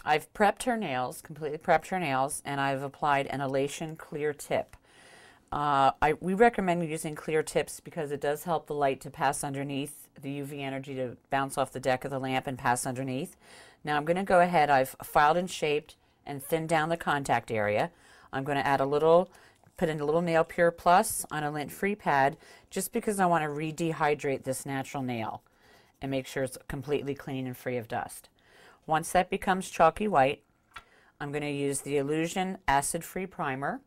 I've prepped her nails, completely prepped her nails, and I've applied an Elation clear tip. We recommend using clear tips because it does help the light to pass underneath, the UV energy to bounce off the deck of the lamp and pass underneath. Now I'm going to go ahead, I've filed and shaped and thinned down the contact area. I'm going to add put in a little Nail Pure Plus on a lint-free pad just because I want to re-dehydrate this natural nail and make sure it's completely clean and free of dust. Once that becomes chalky white, I'm going to use the Illusion Acid-Free Primer.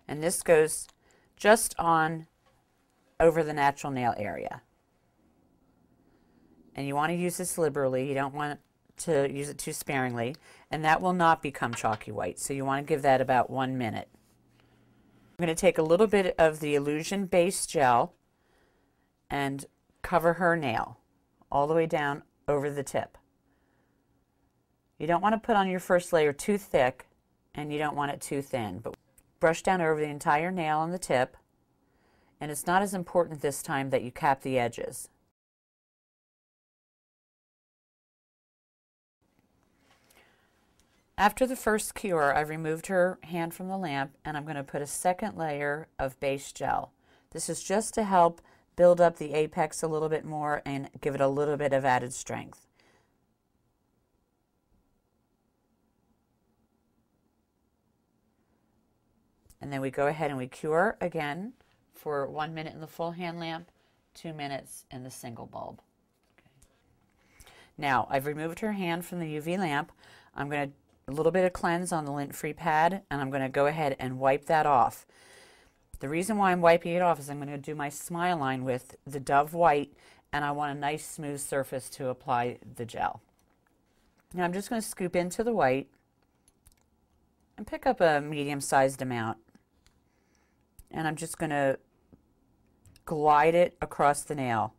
And this goes just on over the natural nail area. And you want to use this liberally. You don't want to use it too sparingly. And that will not become chalky white. So you want to give that about 1 minute. I'm going to take a little bit of the Illusion Base Gel and cover her nail all the way down over the tip. You don't want to put on your first layer too thick, and you don't want it too thin. But brush down over the entire nail on the tip, and it's not as important this time that you cap the edges. After the first cure, I've removed her hand from the lamp, and I'm going to put a second layer of base gel. This is just to help build up the apex a little bit more and give it a little bit of added strength. And then we go ahead and we cure again for 1 minute in the full hand lamp, 2 minutes in the single bulb. Okay. Now, I've removed her hand from the UV lamp. I'm going to a little bit of cleanse on the lint-free pad, and I'm going to go ahead and wipe that off. The reason why I'm wiping it off is I'm going to do my smile line with the Dove White, and I want a nice smooth surface to apply the gel. Now I'm just going to scoop into the white and pick up a medium-sized amount. And I'm just going to glide it across the nail.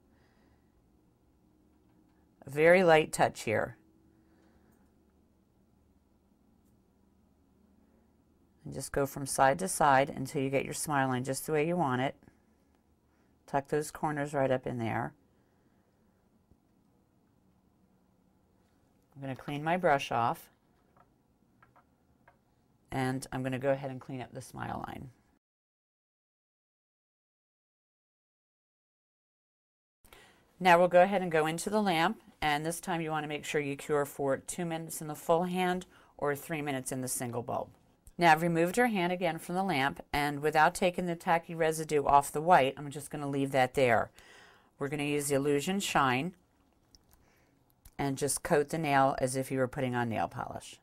A very light touch here. And just go from side to side until you get your smile line just the way you want it. Tuck those corners right up in there. I'm going to clean my brush off. And I'm going to go ahead and clean up the smile line. Now we'll go ahead and go into the lamp, and this time you want to make sure you cure for 2 minutes in the full hand or 3 minutes in the single bulb. Now I've removed her hand again from the lamp, and without taking the tacky residue off the white, I'm just going to leave that there. We're going to use the Illusion Shine and just coat the nail as if you were putting on nail polish.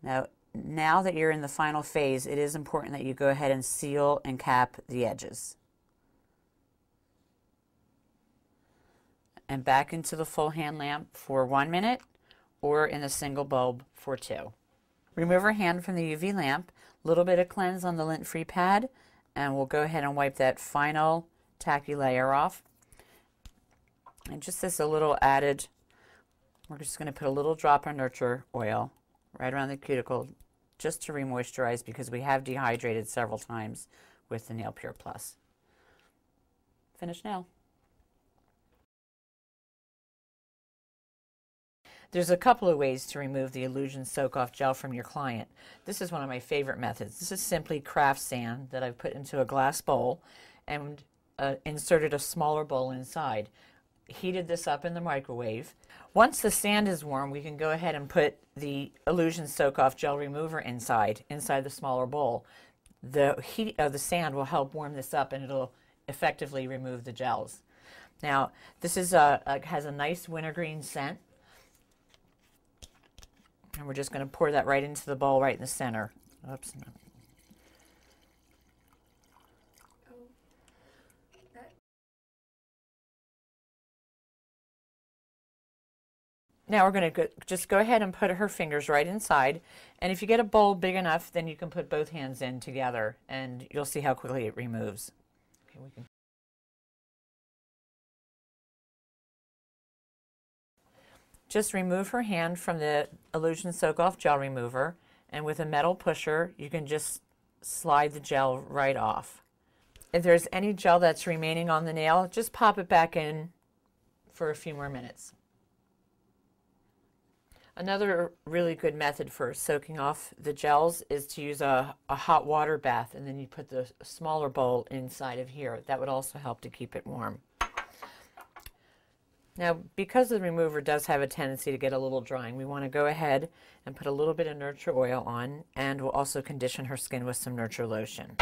Now that you're in the final phase, it is important that you go ahead and seal and cap the edges. And back into the full hand lamp for 1 minute or in the single bulb for 2. Remove her hand from the UV lamp, a little bit of cleanse on the lint-free pad, and we'll go ahead and wipe that final tacky layer off. And just as a little added, we're just going to put a little drop of Nurture Oil right around the cuticle just to re-moisturize because we have dehydrated several times with the Nail Pure Plus. Finished nail. There's a couple of ways to remove the Illusion Soak-Off Gel from your client. This is one of my favorite methods. This is simply craft sand that I've put into a glass bowl and inserted a smaller bowl inside. Heated this up in the microwave. Once the sand is warm, we can go ahead and put the Illusion Soak-Off Gel Remover inside the smaller bowl. The heat of the sand will help warm this up, and it'll effectively remove the gels. Now, this is has a nice wintergreen scent. And we're just going to pour that right into the bowl right in the center. Oops. No. Now we're going to just go ahead and put her fingers right inside. And if you get a bowl big enough, then you can put both hands in together, and you'll see how quickly it removes. Okay, we can. Just remove her hand from the Illusion Soak-Off Gel Remover, and with a metal pusher, you can just slide the gel right off. If there's any gel that's remaining on the nail, just pop it back in for a few more minutes. Another really good method for soaking off the gels is to use a hot water bath, and then you put the smaller bowl inside of here. That would also help to keep it warm. Now, because the remover does have a tendency to get a little drying, we want to go ahead and put a little bit of Nurture oil on, and we'll also condition her skin with some Nurture lotion.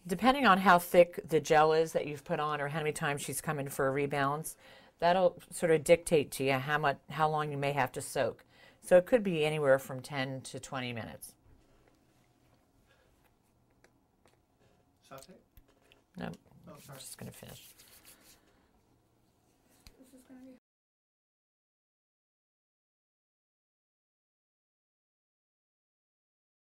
Depending on how thick the gel is that you've put on or how many times she's come in for a rebalance, that'll sort of dictate to you how long you may have to soak. So it could be anywhere from 10 to 20 minutes. Saute? No, Oh, I'm sorry. just going to finish. This is going to be